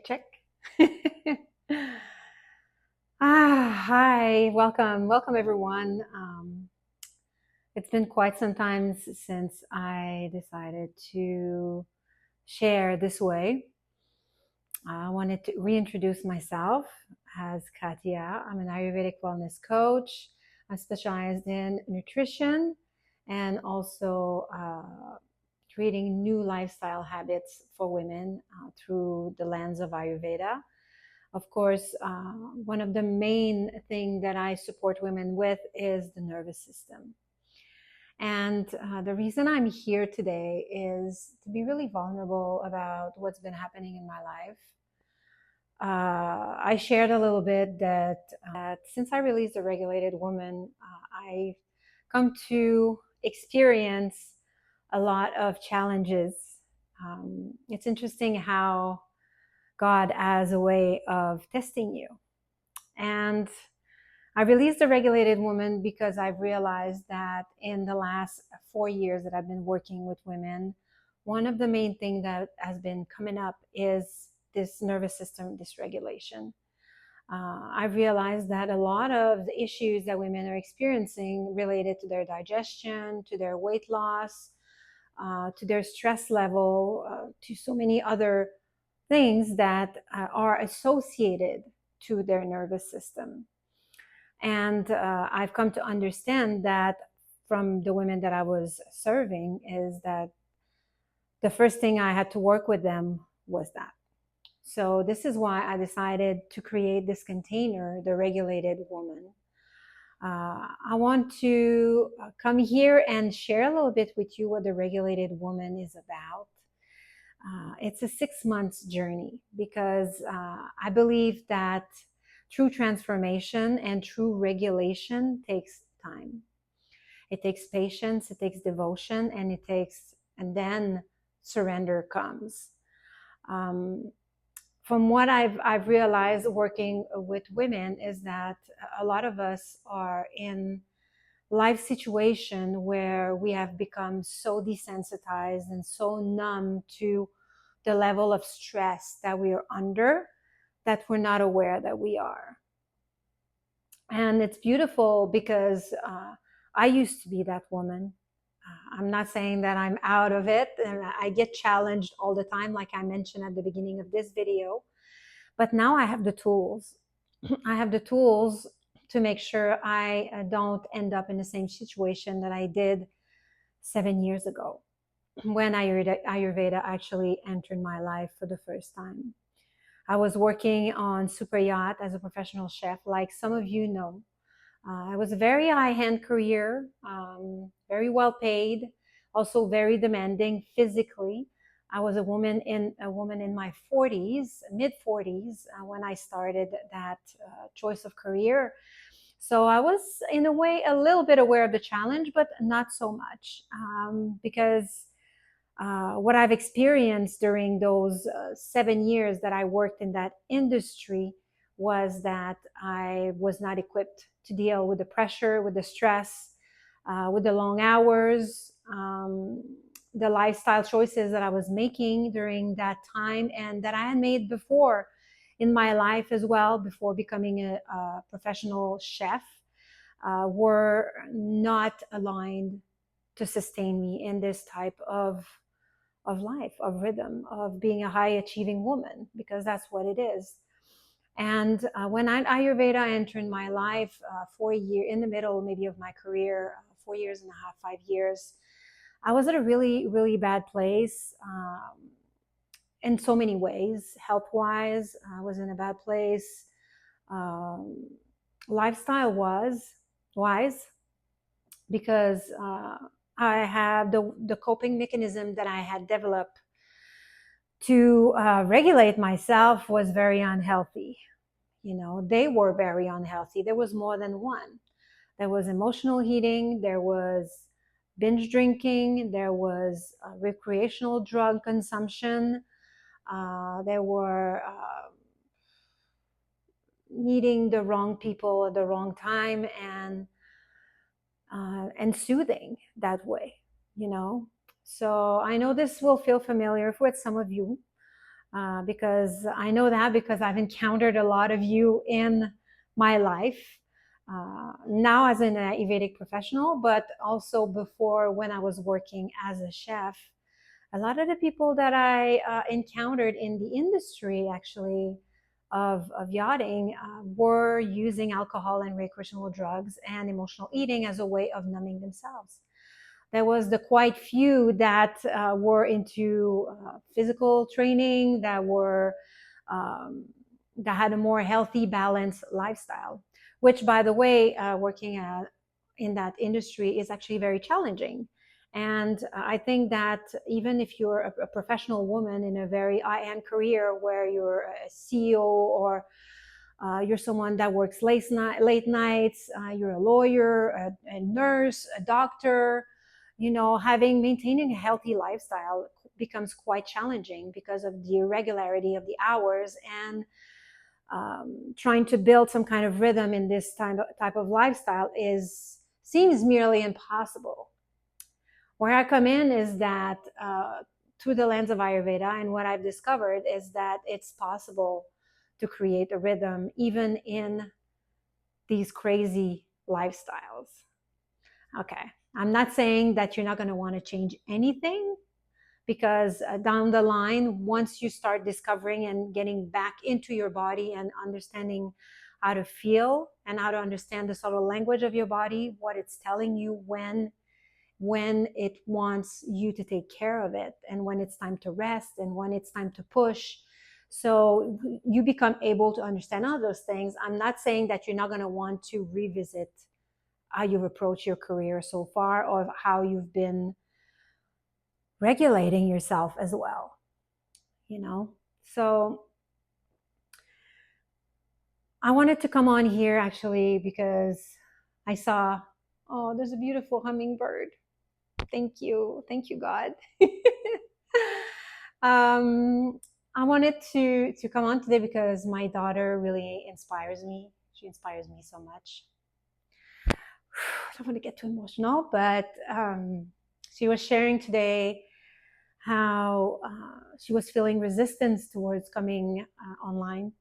check. Hi, welcome everyone. It's been quite some time since I decided to share this way. I wanted to reintroduce myself as Katya. I'm an Ayurvedic wellness coach. I'm specialized in nutrition and also creating new lifestyle habits for women through the lens of Ayurveda. Of course, one of the main thing that I support women with is the nervous system. And the reason I'm here today is to be really vulnerable about what's been happening in my life. I shared a little bit that since I released The Regulated Woman, I come to experience a lot of challenges. It's interesting how God as a way of testing you. And I released The Regulated Woman because I've realized that in the last 4 years that I've been working with women, one of the main things that has been coming up is this nervous system dysregulation. I've realized that a lot of the issues that women are experiencing related to their digestion, to their weight loss, to their stress level, to so many other things that are associated to their nervous system. And I've come to understand that from the women that I was serving is that the first thing I had to work with them was that. So this is why I decided to create this container, The Regulated Woman. I want to come here and share a little bit with you what The Regulated Woman is about. It's a 6 months journey because I believe that true transformation and true regulation takes time. It takes patience, it takes devotion, and then surrender comes. From what I've realized working with women is that a lot of us are in life situation where we have become so desensitized and so numb to the level of stress that we are under that we're not aware that we are. And it's beautiful because I used to be that woman. I'm not saying that I'm out of it, and I get challenged all the time, like I mentioned at the beginning of this video. But now I have the tools. I have the tools to make sure I don't end up in the same situation that I did 7 years ago when Ayurveda actually entered my life for the first time. I was working on Super Yacht as a professional chef, like some of you know. It was a very high-end career, very well paid, also very demanding physically. I was a woman in my 40s, mid 40s, when I started that choice of career. So I was, in a way, a little bit aware of the challenge, but not so much, because what I've experienced during those 7 years that I worked in that industry was that I was not equipped to deal with the pressure, with the stress, with the long hours, the lifestyle choices that I was making during that time and that I had made before in my life as well, before becoming a professional chef, were not aligned to sustain me in this type of life, of rhythm, of being a high achieving woman, because that's what it is. And when Ayurveda entered my life 4 years, in the middle maybe of my career, 4 years and a half, 5 years, I was at a really, really bad place in so many ways. Health-wise, I was in a bad place. Lifestyle-wise, because I have the coping mechanism that I had developed to regulate myself was very unhealthy. You know, they were very unhealthy. There was more than one. There was emotional eating, there was binge drinking, there was recreational drug consumption, there were meeting the wrong people at the wrong time and soothing that way, you know. So I know this will feel familiar with some of you. because I know that because I've encountered a lot of you in my life. Now as an Ayurvedic professional, but also before when I was working as a chef. A lot of the people that I encountered in the industry actually of yachting were using alcohol and recreational drugs and emotional eating as a way of numbing themselves. There was the quite few that were into physical training, um, that had a more healthy, balanced lifestyle. Which, by the way, working in that industry is actually very challenging. And I think that even if you're a professional woman in a very high-end career where you're a CEO or you're someone that works late nights, you're a lawyer, a nurse, a doctor, maintaining a healthy lifestyle becomes quite challenging because of the irregularity of the hours and trying to build some kind of rhythm in this type of lifestyle is seems merely impossible. Where I come in is that through the lens of Ayurveda, and what I've discovered is that it's possible to create a rhythm even in these crazy lifestyles. Okay. I'm not saying that you're not going to want to change anything because down the line, once you start discovering and getting back into your body and understanding how to feel and how to understand the subtle language of your body, what it's telling you when it wants you to take care of it and when it's time to rest and when it's time to push. So you become able to understand all those things. I'm not saying that you're not going to want to revisit how you've approached your career so far or how you've been regulating yourself as well, you know? So I wanted to come on here actually because I saw, oh, there's a beautiful hummingbird. Thank you. Thank you, God. I wanted to come on today because my daughter really inspires me. She inspires me so much. I don't want to get too emotional, but she was sharing today how she was feeling resistance towards coming online,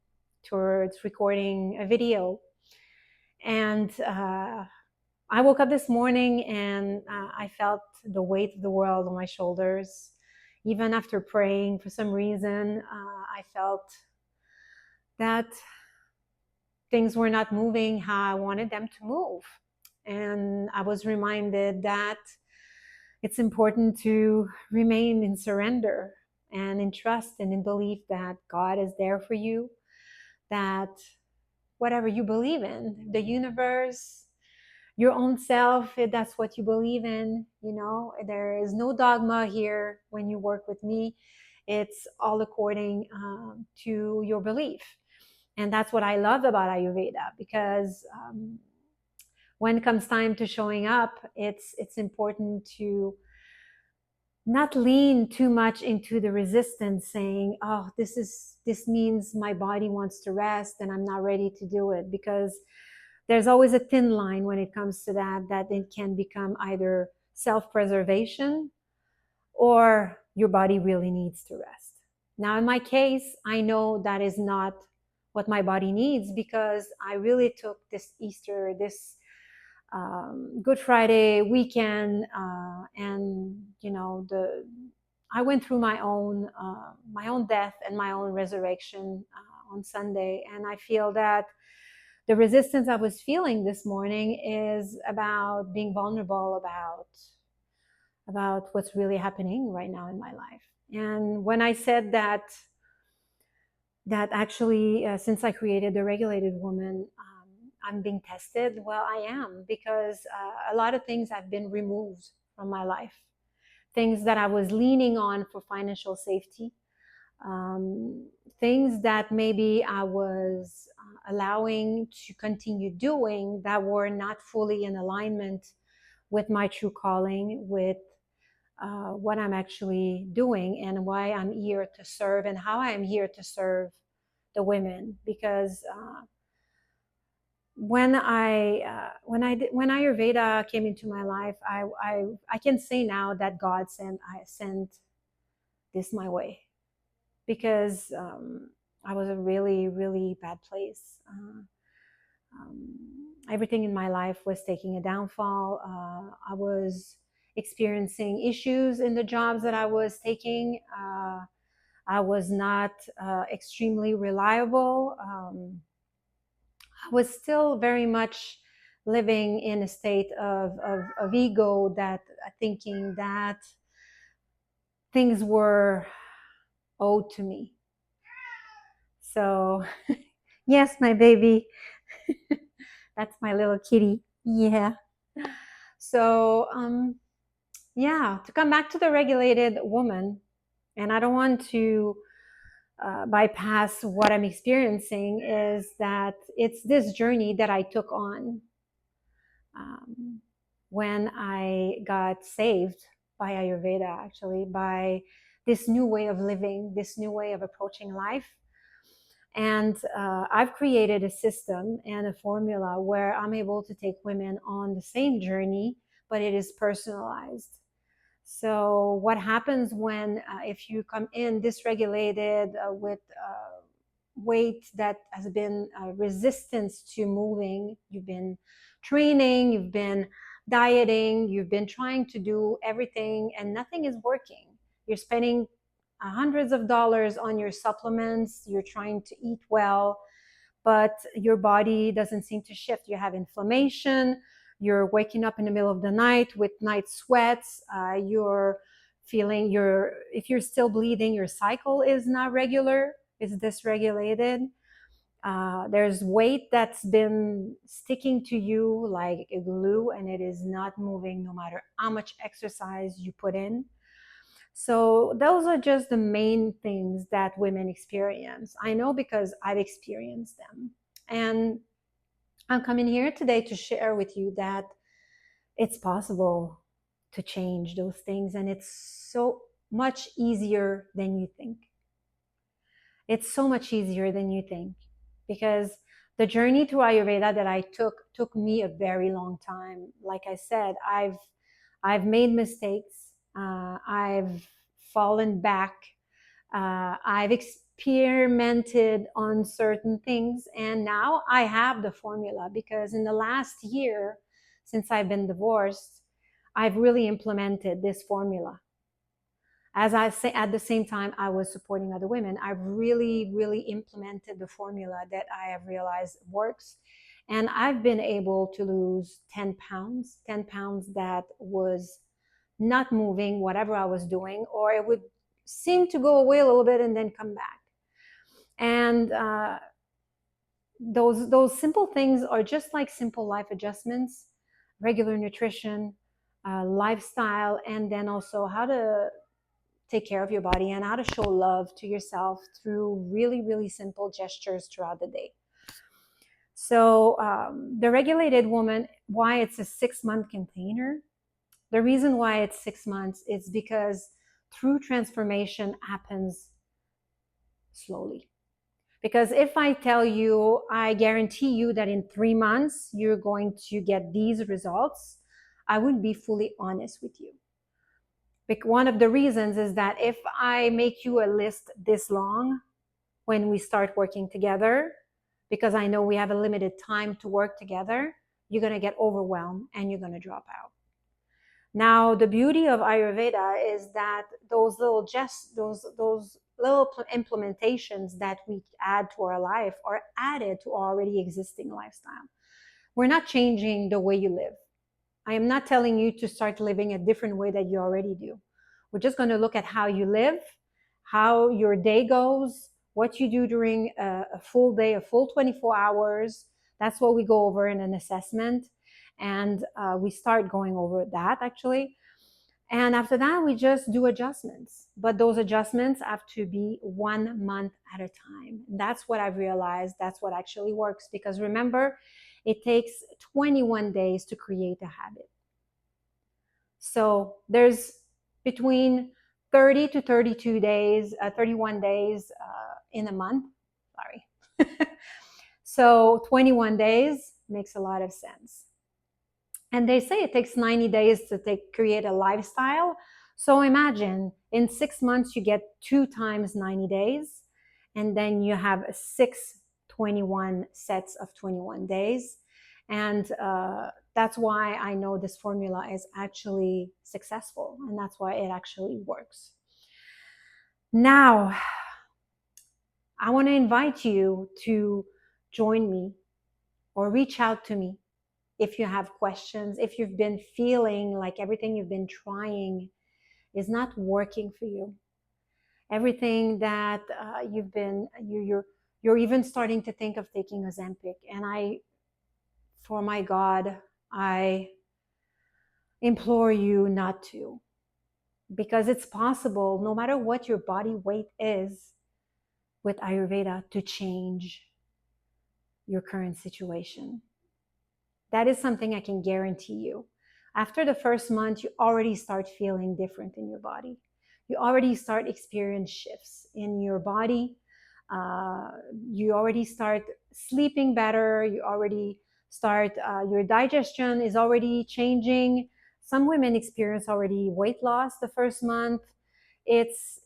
towards recording a video. And I woke up this morning and I felt the weight of the world on my shoulders. Even after praying, for some reason, I felt that things were not moving how I wanted them to move. And I was reminded that it's important to remain in surrender and in trust and in belief that God is there for you, that whatever you believe in, the universe, your own self, if that's what you believe in, there is no dogma here when you work with me. It's all according to your belief. And that's what I love about Ayurveda because when it comes time to showing up, it's important to not lean too much into the resistance saying, oh, this means my body wants to rest and I'm not ready to do it, because there's always a thin line when it comes to that it can become either self-preservation or your body really needs to rest. Now in my case, I know that is not what my body needs because I really took this Easter, this Good Friday weekend, and I went through my own death and my own resurrection on Sunday, and I feel that the resistance I was feeling this morning is about being vulnerable about what's really happening right now in my life. And when I said that actually, since I created the Regulated Woman, I'm being tested. Well, I am, because a lot of things have been removed from my life. Things that I was leaning on for financial safety, things that maybe I was allowing to continue doing that were not fully in alignment with my true calling, with what I'm actually doing and why I'm here to serve and how I am here to serve the women. Because when Ayurveda came into my life, I can say now that God sent this my way, because I was a really, really bad place. Everything in my life was taking a downfall. I was experiencing issues in the jobs that I was taking. I was not extremely reliable. I was still very much living in a state of ego, that thinking that things were owed to me. So, yes, my baby, that's my little kitty. Yeah. So, yeah, to come back to the regulated woman, and I don't want to bypass what I'm experiencing, is that it's this journey that I took on um, when I got saved by Ayurveda, actually, by this new way of living, this new way of approaching life. And I've created a system and a formula where I'm able to take women on the same journey, but it is personalized. So, what happens when, if you come in dysregulated with weight that has been resistance to moving, you've been training, you've been dieting, you've been trying to do everything, and nothing is working. You're spending hundreds of dollars on your supplements, you're trying to eat well, but your body doesn't seem to shift. You have inflammation, you're waking up in the middle of the night with night sweats, you're feeling your, if you're still bleeding, your cycle is not regular, is dysregulated. There's weight that's been sticking to you like a glue, and it is not moving no matter how much exercise you put in. So those are just the main things that women experience. I know because I've experienced them. And I'm coming here today to share with you that it's possible to change those things, and it's so much easier than you think. It's so much easier than you think, because the journey through Ayurveda that I took me a very long time. Like I said, I've made mistakes. I've fallen back. I've experimented on certain things, and now I have the formula, because in the last year, since I've been divorced, I've really implemented this formula. As I say, at the same time, I was supporting other women. I've really, really implemented the formula that I have realized works. And I've been able to lose 10 pounds, 10 pounds that was not moving, whatever I was doing, or it would seem to go away a little bit and then come back. And those simple things are just like simple life adjustments, regular nutrition, lifestyle, and then also how to take care of your body and how to show love to yourself through really, really simple gestures throughout the day. So, the regulated woman, why it's a 6 month container? The reason why it's 6 months is because true transformation happens slowly. Because if I tell you, I guarantee you that in 3 months you're going to get these results, I wouldn't be fully honest with you. One of the reasons is that if I make you a list this long when we start working together, because I know we have a limited time to work together, you're going to get overwhelmed and you're going to drop out. Now, the beauty of Ayurveda is that those little those little implementations that we add to our life are added to our already existing lifestyle. We're not changing the way you live. I am not telling you to start living a different way that you already do. We're just going to look at how you live, how your day goes, what you do during a full day, a full 24 hours. That's what we go over in an assessment. And we start going over that actually. And after that, we just do adjustments. But those adjustments have to be 1 month at a time. That's what I've realized. That's what actually works. Because remember, it takes 21 days to create a habit. So there's between 30 to 32 days, 31 days in a month. Sorry. So 21 days makes a lot of sense. And they say it takes 90 days to create a lifestyle. So imagine in 6 months, you get 2 times 90 days, and then you have 6 21 sets of 21 days. And that's why I know this formula is actually successful, and that's why it actually works. Now, I want to invite you to join me or reach out to me if you have questions, if you've been feeling like everything you've been trying is not working for you, everything that you're even starting to think of taking Ozempic. And for my God, I implore you not to, because it's possible, no matter what your body weight is, with Ayurveda to change your current situation. That is something I can guarantee you. After the first month, you already start feeling different in your body. You already start experience shifts in your body. Uh, you already start sleeping better. You already start, your digestion is already changing. Some women experience already weight loss the first month. It's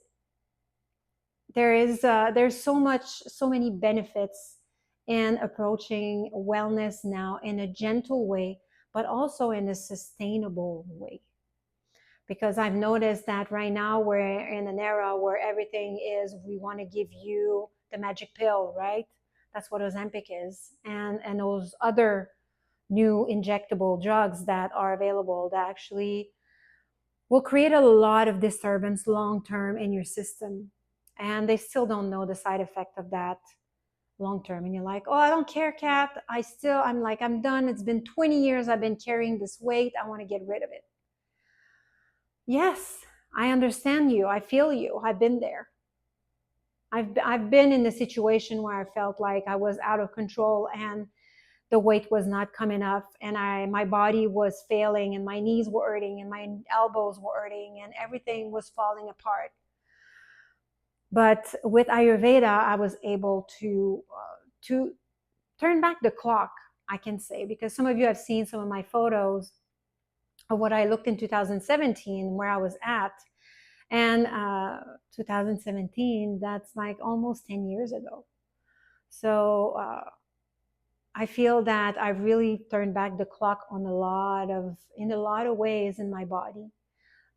there's so many benefits in approaching wellness now in a gentle way, but also in a sustainable way. Because I've noticed that right now we're in an era where everything is, we want to give you the magic pill, right? That's what Ozempic is, and those other new injectable drugs that are available that actually will create a lot of disturbance long term in your system. And they still don't know the side effect of that long term. And you're like, oh, I don't care, Kat. I'm like, I'm done. It's been 20 years I've been carrying this weight. I want to get rid of it. Yes, I understand you. I feel you. I've been there. I've been in the situation where I felt like I was out of control and the weight was not coming up, and my body was failing, and my knees were hurting, and my elbows were hurting, and everything was falling apart. But with Ayurveda, I was able to turn back the clock, I can say, because some of you have seen some of my photos of what I looked in 2017, where I was at. And 2017, that's like almost 10 years ago. So I feel that I've really turned back the clock in a lot of ways in my body.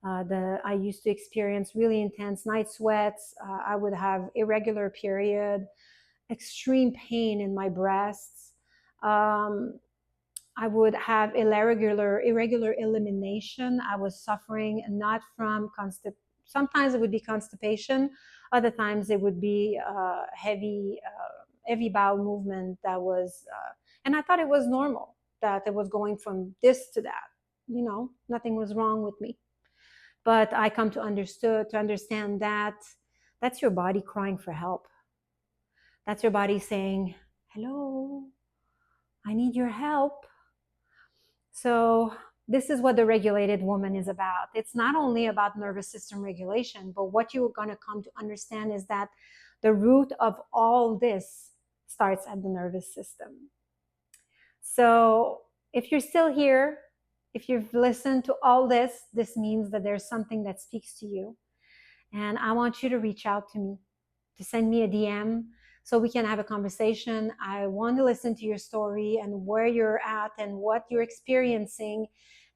I used to experience really intense night sweats. I would have irregular period, extreme pain in my breasts. I would have irregular elimination. I was suffering not from sometimes it would be constipation, other times it would be heavy bowel movement that was, and I thought it was normal that it was going from this to that. Nothing was wrong with me. But I come to understand that that's your body crying for help. That's your body saying, hello, I need your help. So this is what the regulated woman is about. It's not only about nervous system regulation, but what you're going to come to understand is that the root of all this starts at the nervous system. So if you're still here, if you've listened to all this means that there's something that speaks to you. And I want you to reach out to me, to send me a DM so we can have a conversation. I want to listen to your story and where you're at and what you're experiencing.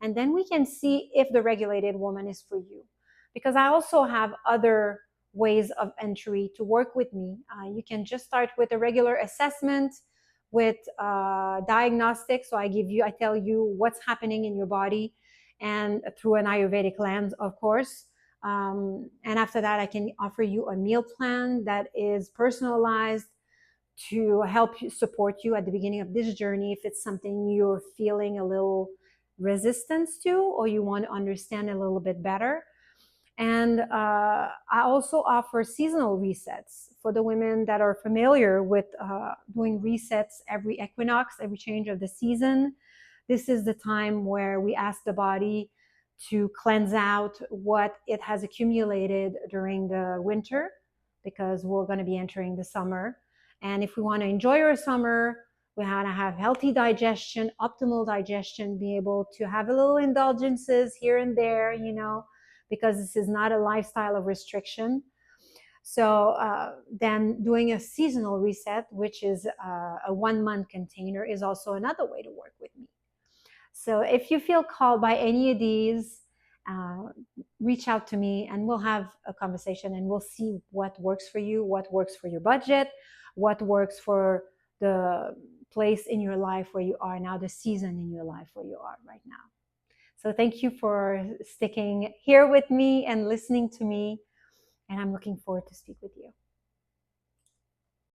And then we can see if the regulated woman is for you. Because I also have other ways of entry to work with me. You can just start with a regular assessment with diagnostics. So I tell you what's happening in your body, and through an Ayurvedic lens, of course. And after that, I can offer you a meal plan that is personalized to help you, support you at the beginning of this journey if it's something you're feeling a little resistance to, or you want to understand a little bit better. And I also offer seasonal resets for the women that are familiar with doing resets every equinox, every change of the season. This is the time where we ask the body to cleanse out what it has accumulated during the winter, because we're going to be entering the summer. And if we want to enjoy our summer, we want to have healthy digestion, optimal digestion, be able to have a little indulgences here and there, because this is not a lifestyle of restriction. So then doing a seasonal reset, which is a 1 month container, is also another way to work with me. So if you feel called by any of these, uh, reach out to me and we'll have a conversation and we'll see what works for you, what works for your budget, what works for the place in your life where you are now, the season in your life where you are right now. So thank you for sticking here with me and listening to me. And I'm looking forward to speak with you.